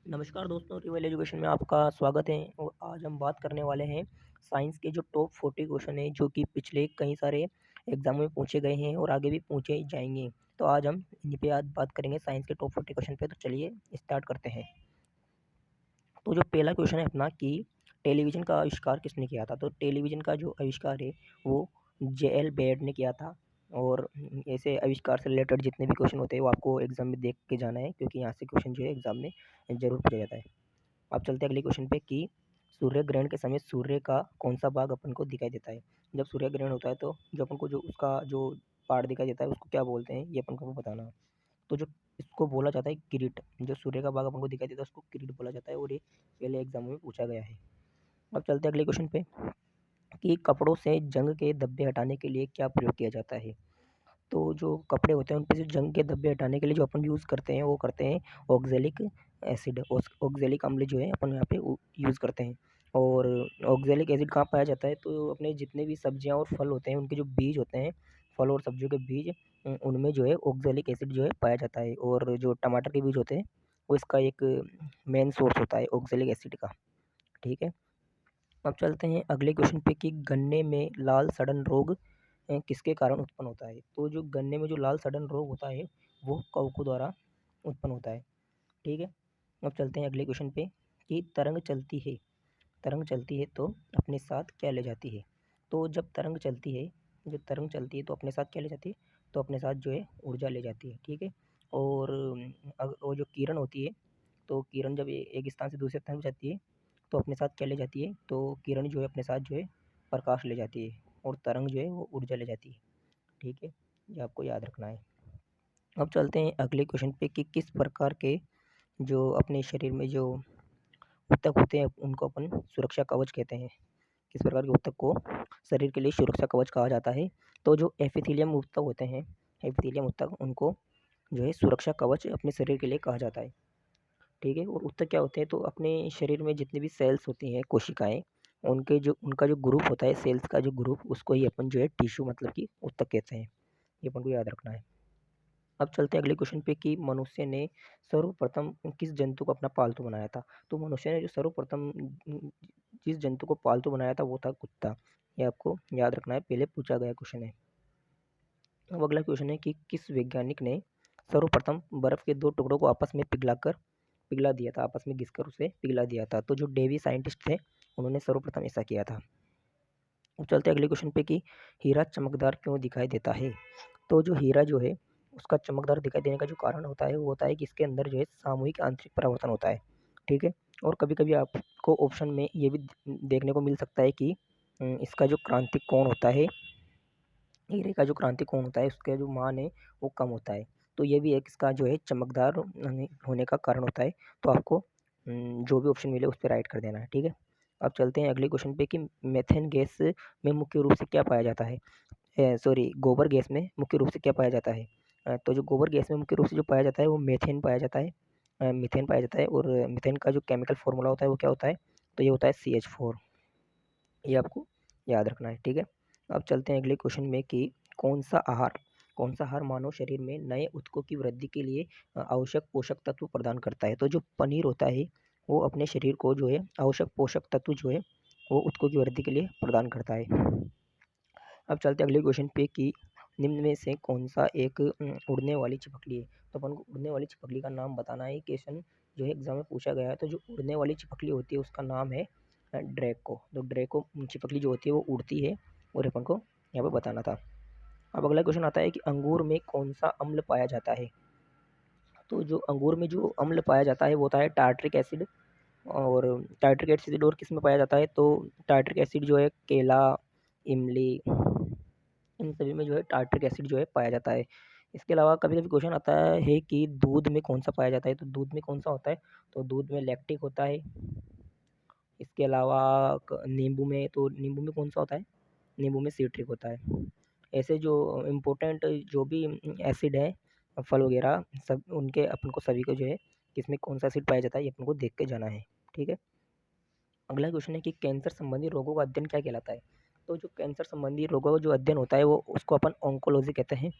नमस्कार दोस्तों, real education में आपका स्वागत है। और आज हम बात करने वाले हैं साइंस के जो टॉप 40 क्वेश्चन हैं जो कि पिछले कई सारे एग्जामों में पूछे गए हैं और आगे भी पूछे जाएंगे। तो आज हम इन्हीं पे आज बात करेंगे साइंस के टॉप 40 क्वेश्चन पे। तो चलिए स्टार्ट करते हैं। तो जो पहला क्वेश्चन है अपना कि टेलीविज़न का आविष्कार किसने किया था। तो टेलीविज़न का जो आविष्कार है वो जे.एल. बेड ने किया था। और ऐसे आविष्कार से रिलेटेड जितने भी क्वेश्चन होते हैं वो आपको एग्जाम में देख के जाना है, क्योंकि यहाँ से क्वेश्चन जो है एग्जाम में ज़रूर पूछा जाता है। अब चलते हैं अगले क्वेश्चन पे कि सूर्य ग्रहण के समय सूर्य का कौन-सा भाग अपन को दिखाई देता है? जब सूर्य ग्रहण होता है तो जो अपन को जो उसका जो पार्ट दिखाई देता है उसको क्या बोलते हैं, ये अपन को बताना है। तो जो इसको बोला जाता है किरीट, जो सूर्य का भाग अपन को दिखाई देता है उसको किरीट बोला जाता है, और ये पहले एग्जाम में पूछा गया है। अब चलते हैं अगले क्वेश्चन पे कि कपड़ों से जंग के धब्बे हटाने के लिए क्या प्रयोग किया जाता है? तो जो कपड़े होते हैं उन पे जो जंग के धब्बे हटाने के लिए जो अपन यूज़ करते हैं वो करते हैं ऑक्जेलिक एसिड। ऑक्जेलिक अम्ल जो है अपन यहाँ पे यूज़ करते हैं। और ऑक्जेलिक एसिड कहाँ पाया जाता है? तो अपने जितने भी सब्जियाँ और फल होते हैं उनके जो बीज होते हैं, फल और सब्जियों के बीज, उनमें जो है ऑक्जेलिक एसिड जो है पाया जाता है। और जो टमाटर के बीज होते हैं वो इसका एक मेन सोर्स होता है ऑक्जेलिक एसिड का। ठीक है। अब चलते हैं अगले क्वेश्चन पे कि गन्ने में लाल सड़न रोग किसके कारण उत्पन्न होता है? तो जो गन्ने में जो लाल सड़न रोग होता है वो कवकों द्वारा उत्पन्न होता है। ठीक है। अब चलते हैं अगले क्वेश्चन पे कि तरंग चलती है तो अपने साथ क्या ले जाती है? तो जब तरंग चलती है तो अपने साथ क्या ले जाती है? तो अपने साथ जो है ऊर्जा ले जाती है। ठीक है। और वो जो किरण होती है, तो किरण जब एक स्थान से दूसरे स्थान पर जाती है तो अपने साथ क्या ले जाती है? तो किरण जो है अपने साथ जो है प्रकाश ले जाती है, और तरंग जो है वो ऊर्जा ले जाती है। ठीक है, ये आपको याद रखना है। अब चलते हैं अगले क्वेश्चन पे कि किस प्रकार के जो अपने शरीर में जो ऊतक होते हैं उनको अपन सुरक्षा कवच कहते हैं। किस प्रकार के ऊतक को शरीर के लिए सुरक्षा कवच कहा जाता है? तो जो एपिथेलियम ऊतक होते हैं, एपिथेलियम ऊतक, उनको जो है सुरक्षा कवच अपने शरीर के लिए कहा जाता है। ठीक है। और ऊतक क्या होते हैं? तो अपने शरीर में जितनी भी सेल्स होती हैं, कोशिकाएँ, उनका जो ग्रुप होता है, सेल्स का जो ग्रुप, उसको ही अपन जो है टिश्यू मतलब कि ऊतक कहते हैं। ये अपन को याद रखना है। अब चलते हैं अगले क्वेश्चन पे कि मनुष्य ने सर्वप्रथम किस जंतु को अपना पालतू बनाया था? तो मनुष्य ने जो सर्वप्रथम जिस जंतु को पालतू बनाया था वो था कुत्ता। ये आपको याद रखना है, पहले पूछा गया क्वेश्चन है। अब अगला क्वेश्चन है कि किस वैज्ञानिक ने सर्वप्रथम बर्फ के 2 टुकड़ों को आपस में पिघला दिया था, आपस में घिसकर उसे पिघला दिया था? तो जो डेवी साइंटिस्ट थे उन्होंने सर्वप्रथम ऐसा किया था। अब चलते हैं अगले क्वेश्चन पे कि हीरा चमकदार क्यों दिखाई देता है? तो जो हीरा जो है उसका चमकदार दिखाई देने का जो कारण होता है वो होता है कि इसके अंदर जो है सामूहिक आंतरिक परावर्तन होता है। ठीक है। और कभी-कभी आपको ऑप्शन में ये भी देखने को मिल सकता है कि इसका जो क्रांतिक कोण होता है, हीरे का जो क्रांतिक कोण होता है उसका जो मान है वो कम होता है। तो ये भी एक इसका जो है चमकदार होने का कारण होता है। तो आपको जो भी ऑप्शन मिले उस पे राइट कर देना है। ठीक है। अब चलते हैं अगले क्वेश्चन पे कि मेथेन गैस में मुख्य रूप से क्या पाया जाता है? सॉरी, गोबर गैस में मुख्य रूप से क्या पाया जाता है? तो जो गोबर गैस में मुख्य रूप से जो पाया जाता है वो मीथेन पाया जाता है। मीथेन पाया जाता है, और मीथेन का जो केमिकल फ़ॉर्मूला होता है वो क्या होता है? तो ये होता है CH4। ये आपको याद रखना है। ठीक है। अब चलते हैं अगले क्वेश्चन में कि कौन सा आहार मानव शरीर में नए ऊतकों की वृद्धि के लिए आवश्यक पोषक तत्व प्रदान करता है? तो जो पनीर होता है वो अपने शरीर को जो है आवश्यक पोषक तत्व जो है वो ऊतकों की वृद्धि के लिए प्रदान करता है। अब चलते हैं अगले क्वेश्चन पे कि निम्न में से कौन-सा एक उड़ने वाली छिपकली है? तो अपन को उड़ने वाली छिपकली का नाम बताना है। ये क्वेश्चन जो है एग्ज़ाम में पूछा गया है। तो जो उड़ने वाली छिपकली होती है उसका नाम है ड्रैको। तो ड्रैको छिपकली जो होती है वो उड़ती है, और अपन को यहाँ पे बताना था। अब अगला क्वेश्चन आता है कि अंगूर में कौन-सा अम्ल पाया जाता है? तो जो अंगूर में जो अम्ल पाया जाता है वो होता है टार्ट्रिक एसिड। और टार्ट्रिक एसिड और किसमें पाया जाता है? तो टार्ट्रिक एसिड जो है केला, इमली, इन सभी में जो है टार्ट्रिक एसिड जो है पाया जाता है। इसके अलावा कभी-कभी क्वेश्चन आता है कि दूध में कौन-सा पाया जाता है? तो दूध में कौन-सा होता है? तो दूध में लैक्टिक होता है। इसके अलावा नींबू में कौन-सा होता है? नींबू में सिट्रिक होता है। ऐसे जो इम्पोर्टेंट जो भी एसिड है, फल वगैरह सब उनके अपन को सभी को जो है किसमें कौन-सा एसिड पाया जाता है ये अपन को देख के जाना है। ठीक है। अगला क्वेश्चन है कि कैंसर संबंधी रोगों का अध्ययन क्या कहलाता है? तो जो कैंसर संबंधी रोगों का जो अध्ययन होता है वो उसको अपन ऑन्कोलॉजी कहते हैं।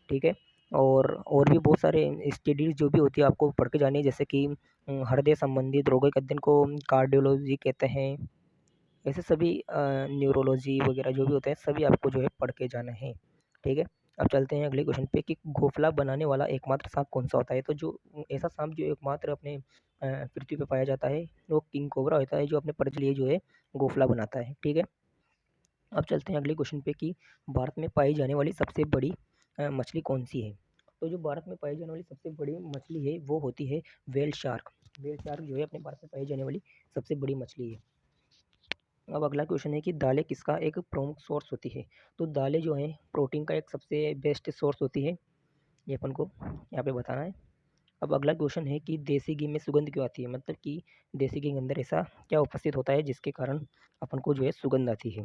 ठीक है। और भी बहुत सारे स्टडीज़ जो भी होती है आपको पढ़ के जानी है, जैसे कि हृदय संबंधित रोगों के अध्ययन को कार्डियोलॉजी कहते हैं। ऐसे सभी न्यूरोलॉजी वगैरह जो भी होते हैं सभी आपको जो है पढ़ के जाना है, ठीक है। अब चलते हैं अगले क्वेश्चन पे कि घोंफला बनाने वाला एकमात्र सांप कौन सा होता है। तो जो ऐसा सांप जो एकमात्र अपने पृथ्वी पे पाया जाता है वो किंग कोबरा होता है, जो अपने पर के लिए जो है घोंफला बनाता है, ठीक है। अब चलते हैं अगले क्वेश्चन पे कि भारत में पाई जाने वाली सबसे बड़ी मछली कौन सी है। तो जो भारत में पाई जाने वाली सबसे बड़ी मछली है वो होती है व्हेल शार्क। व्हेल शार्क जो है अपने भारत में पाई जाने वाली सबसे बड़ी मछली है। अब अगला क्वेश्चन है कि दालें किसका एक प्रमुख सोर्स होती है। तो दालें जो हैं प्रोटीन का एक सबसे बेस्ट सोर्स होती है, ये अपन को यहाँ पे बताना है। अब अगला क्वेश्चन है कि देसी घी में सुगंध क्यों आती है, मतलब कि देसी घी के अंदर ऐसा क्या उपस्थित होता है जिसके कारण अपन को जो है सुगंध आती है।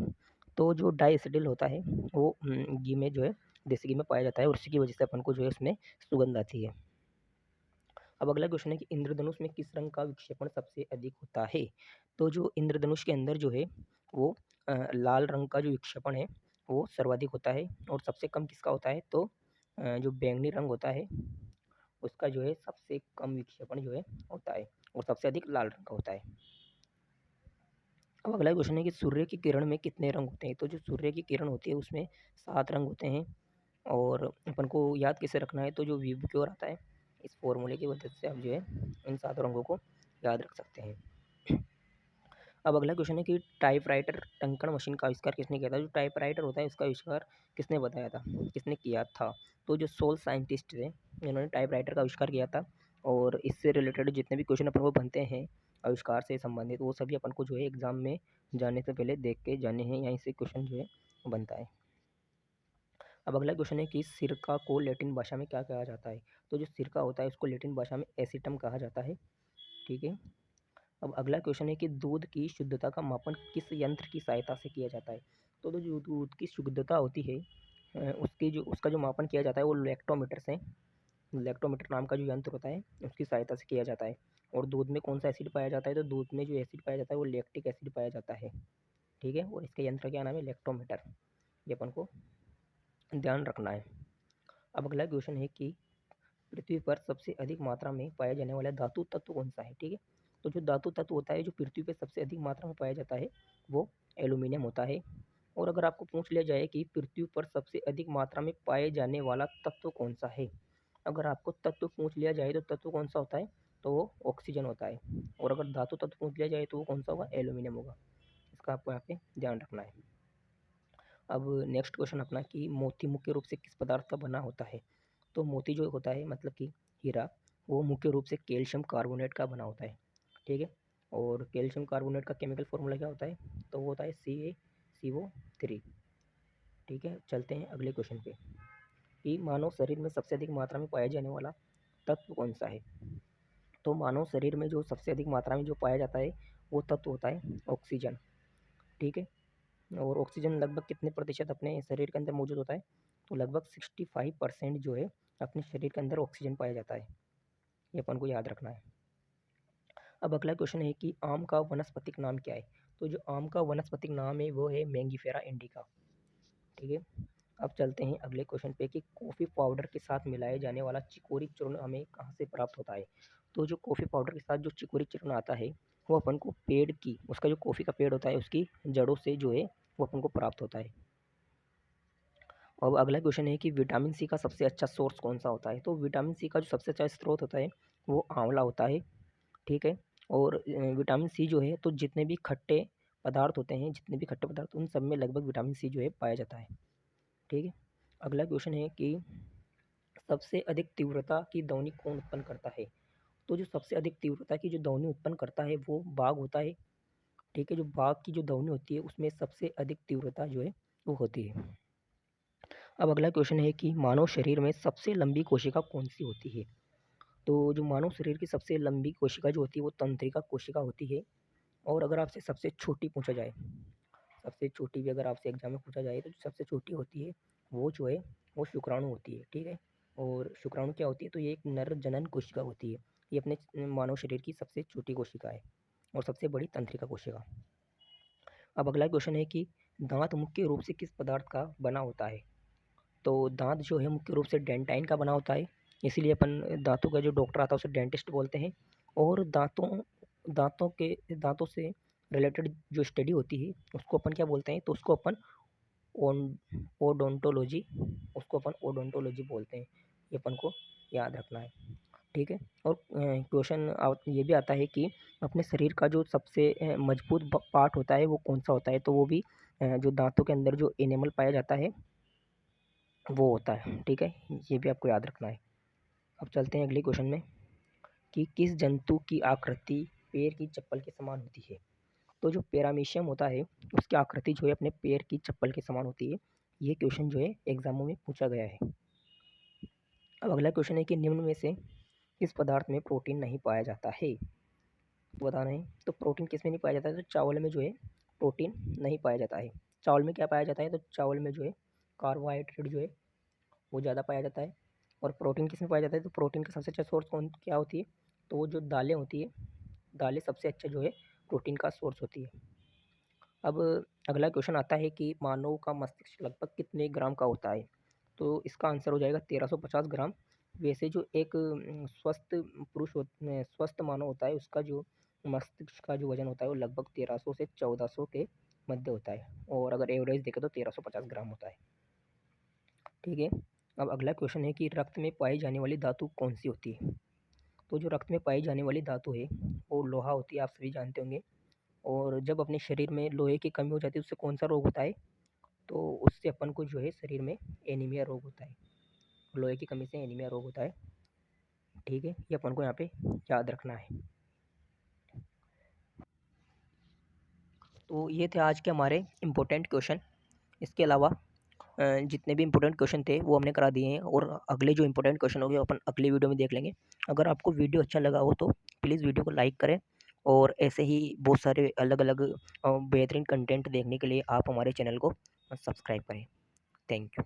तो जो डाइएसिटिल होता है वो घी में जो है देसी घी में पाया जाता है और उसी की वजह से अपन को जो है उसमें सुगंध आती है। अब अगला क्वेश्चन है कि इंद्रधनुष में किस रंग का विक्षेपण सबसे अधिक होता है। तो जो इंद्रधनुष के अंदर जो है वो लाल रंग का जो विक्षेपण है वो सर्वाधिक होता है और सबसे कम किसका होता है। तो जो बैंगनी रंग होता है उसका जो है सबसे कम विक्षेपण जो है होता है और सबसे अधिक लाल रंग का होता है। अब अगला क्वेश्चन है कि सूर्य की किरण में कितने रंग होते हैं। तो जो सूर्य की किरण होती है उसमें 7 रंग होते हैं और अपन को याद कैसे रखना है। तो जो वी की ओर आता है इस फॉर्मूले की मदद से आप जो है इन 7 रंगों को याद रख सकते हैं। अब अगला क्वेश्चन है कि टाइपराइटर टंकण मशीन का आविष्कार किसने किया था। जो टाइपराइटर होता है उसका आविष्कार किसने बताया था, किसने किया था। तो जो सोल साइंटिस्ट थे इन्होंने टाइपराइटर का आविष्कार किया था और इससे रिलेटेड जितने भी क्वेश्चन अपन को बनते हैं आविष्कार से संबंधित वो सभी अपन को जो है एग्जाम में जाने से पहले देख के जाने हैं, यहीं से क्वेश्चन जो है बनता है। अब अगला क्वेश्चन है कि सिरका को लैटिन भाषा में क्या कहा जाता है। तो जो सिरका होता है उसको लैटिन भाषा में एसिटम कहा जाता है, ठीक है। अब अगला क्वेश्चन है कि दूध की शुद्धता का मापन किस यंत्र की सहायता से किया जाता है। तो जो दूध की शुद्धता होती है उसका जो मापन किया जाता है वो लैक्टोमीटर से, लैक्टोमीटर नाम का जो यंत्र होता है उसकी सहायता से किया जाता है। और दूध में कौन सा एसिड पाया जाता है। तो दूध में जो एसिड पाया जाता है वो लैक्टिक एसिड पाया जाता है, ठीक है। और इसके यंत्र क्या नाम है, लैक्टोमीटर, ये अपन को ध्यान रखना है। अब अगला क्वेश्चन है कि पृथ्वी पर सबसे अधिक मात्रा में पाया जाने वाला धातु तत्व कौन सा है, ठीक है। तो जो धातु तत्व होता है जो पृथ्वी पर सबसे अधिक मात्रा में पाया जाता है वो एल्यूमिनियम होता है। और अगर आपको पूछ लिया जाए कि पृथ्वी पर सबसे अधिक मात्रा में पाए जाने वाला तत्व कौन सा है, अगर आपको तत्व पूछ लिया जाए तो तत्व कौन सा होता है, तो वो ऑक्सीजन होता है। और अगर धातु तत्व पूछ लिया जाए तो वो कौन सा होगा, एल्यूमिनियम होगा। इसका आपको यहाँ पे ध्यान रखना है। अब नेक्स्ट क्वेश्चन अपना कि मोती मुख्य रूप से किस पदार्थ का बना होता है। तो मोती जो होता है मतलब कि हीरा, वो मुख्य रूप से कैल्शियम कार्बोनेट का बना होता है, ठीक है। और कैल्शियम कार्बोनेट का केमिकल फॉर्मूला क्या होता है, तो वो होता है CaCO3, ठीक है। चलते हैं अगले क्वेश्चन पे कि मानव शरीर में सबसे अधिक मात्रा में पाया जाने वाला तत्व कौन सा है। तो मानव शरीर में जो सबसे अधिक मात्रा में जो पाया जाता है वो तत्व होता है ऑक्सीजन, ठीक है। और ऑक्सीजन लगभग कितने प्रतिशत अपने शरीर के अंदर मौजूद होता है, तो लगभग 65% जो है अपने शरीर के अंदर ऑक्सीजन पाया जाता है, ये अपन को याद रखना है। अब अगला क्वेश्चन है कि आम का वनस्पतिक नाम क्या है। तो जो आम का वनस्पतिक नाम है वो है मैंगीफेरा इंडिका, ठीक है। अब चलते हैं अगले क्वेश्चन पे कि कॉफ़ी पाउडर के साथ मिलाया जाने वाला चिकोरी चूर्ण हमें कहाँ से प्राप्त होता है। तो जो कॉफ़ी पाउडर के साथ जो चिकोरी चूर्ण आता है वो अपन को पेड़ की, उसका जो कॉफ़ी का पेड़ होता है उसकी जड़ों से जो है वो अपन को प्राप्त होता है। अब अगला क्वेश्चन है कि विटामिन सी का सबसे अच्छा सोर्स कौन सा होता है। तो विटामिन सी का जो सबसे अच्छा स्रोत होता है वो आंवला होता है, ठीक है। और विटामिन सी जो है तो जितने भी खट्टे पदार्थ होते हैं, जितने भी खट्टे पदार्थ उन सब में लगभग विटामिन सी जो है पाया जाता है, ठीक है। अगला क्वेश्चन है कि सबसे अधिक तीव्रता की ध्वनि कौन उत्पन्न करता है। तो जो सबसे अधिक तीव्रता की जो ध्वनि उत्पन्न करता है वो बाघ होता है, ठीक है। जो बाघ की जो ध्वनि होती है उसमें सबसे अधिक तीव्रता जो है वो होती है। अब अगला क्वेश्चन है कि मानव शरीर में सबसे लंबी कोशिका कौन सी होती है। तो जो मानव शरीर की सबसे लंबी कोशिका जो होती है वो तंत्रिका कोशिका होती है। और अगर आपसे सबसे छोटी पूछा जाए, सबसे छोटी भी अगर आपसे एग्जाम में पूछा जाए तो जो सबसे छोटी होती है वो जो है वो शुक्राणु होती है, ठीक है। और शुक्राणु क्या होती है, तो ये एक नर जनन कोशिका होती है। ये अपने मानव शरीर की सबसे छोटी कोशिका है और सबसे बड़ी तंत्रिका कोशिका। अब अगला क्वेश्चन है कि दांत मुख्य रूप से किस पदार्थ का बना होता है। तो दाँत जो है मुख्य रूप से डेंटाइन का बना होता है, इसीलिए अपन दाँतों का जो डॉक्टर आता है उसे डेंटिस्ट बोलते हैं। और दाँतों से रिलेटेड जो स्टडी होती है उसको अपन क्या बोलते हैं, तो उसको अपन ओन ओडोंटोलॉजी उसको अपन ओडोंटोलॉजी बोलते हैं। ये अपन को याद रखना है, ठीक है। और क्वेश्चन ये भी आता है कि अपने शरीर का जो सबसे मजबूत पार्ट होता है वो कौन सा होता है, तो वो भी जो दांतों के अंदर जो एनिमल पाया जाता है वो होता है, ठीक है। ये भी आपको याद रखना है। अब चलते हैं अगले क्वेश्चन में कि किस जंतु की आकृति पैर की चप्पल के समान होती है। तो जो पैरामीशियम होता है उसकी आकृति जो है अपने पैर की चप्पल के समान होती है। ये क्वेश्चन जो है एग्जामों में पूछा गया है। अब अगला क्वेश्चन है कि निम्न में से किस पदार्थ में प्रोटीन नहीं पाया जाता है, तो बताना है। तो प्रोटीन किस में नहीं पाया जाता है, तो चावल में जो है प्रोटीन नहीं पाया जाता है। चावल में क्या पाया जाता है, तो चावल में जो है कार्बोहाइड्रेट जो है वो ज़्यादा पाया जाता है। और प्रोटीन किस में पाया जाता है, तो प्रोटीन का सबसे अच्छा सोर्स कौन क्या होती है, तो वो जो दालें होती है, दालें सबसे अच्छा जो है प्रोटीन का सोर्स होती है। अब अगला क्वेश्चन आता है कि मानव का मस्तिष्क लगभग कितने ग्राम का होता है, तो इसका आंसर हो जाएगा 1350 ग्राम। वैसे जो एक स्वस्थ मानव होता है उसका जो मस्तिष्क का जो वजन होता है वो लगभग 1300 से 1400 के मध्य होता है। और अगर एवरेज देखें तो 1350 ग्राम होता है, ठीक है। अब अगला क्वेश्चन है कि रक्त में पाई जाने वाली धातु कौन सी होती है। तो जो रक्त में पाई जाने वाली धातु है वो लोहा होती है, आप सभी जानते होंगे। और जब अपने शरीर में लोहे की कमी हो जाती है उससे कौन सा रोग होता है, तो उससे अपन को जो है शरीर में एनीमिया रोग होता है। लोहे की कमी से एनीमिया रोग होता है, ठीक है। ये अपन को यहाँ पे याद रखना है। तो ये थे आज के हमारे इम्पोर्टेंट क्वेश्चन। इसके अलावा जितने भी इम्पोर्टेंट क्वेश्चन थे वो हमने करा दिए हैं, और अगले जो इम्पोर्टेंट क्वेश्चन होंगे अपन अगली वीडियो में देख लेंगे। अगर आपको वीडियो अच्छा लगा हो तो प्लीज़ वीडियो को लाइक करें, और ऐसे ही बहुत सारे अलग अलग बेहतरीन कंटेंट देखने के लिए आप हमारे चैनल को सब्सक्राइब करें। Thank you.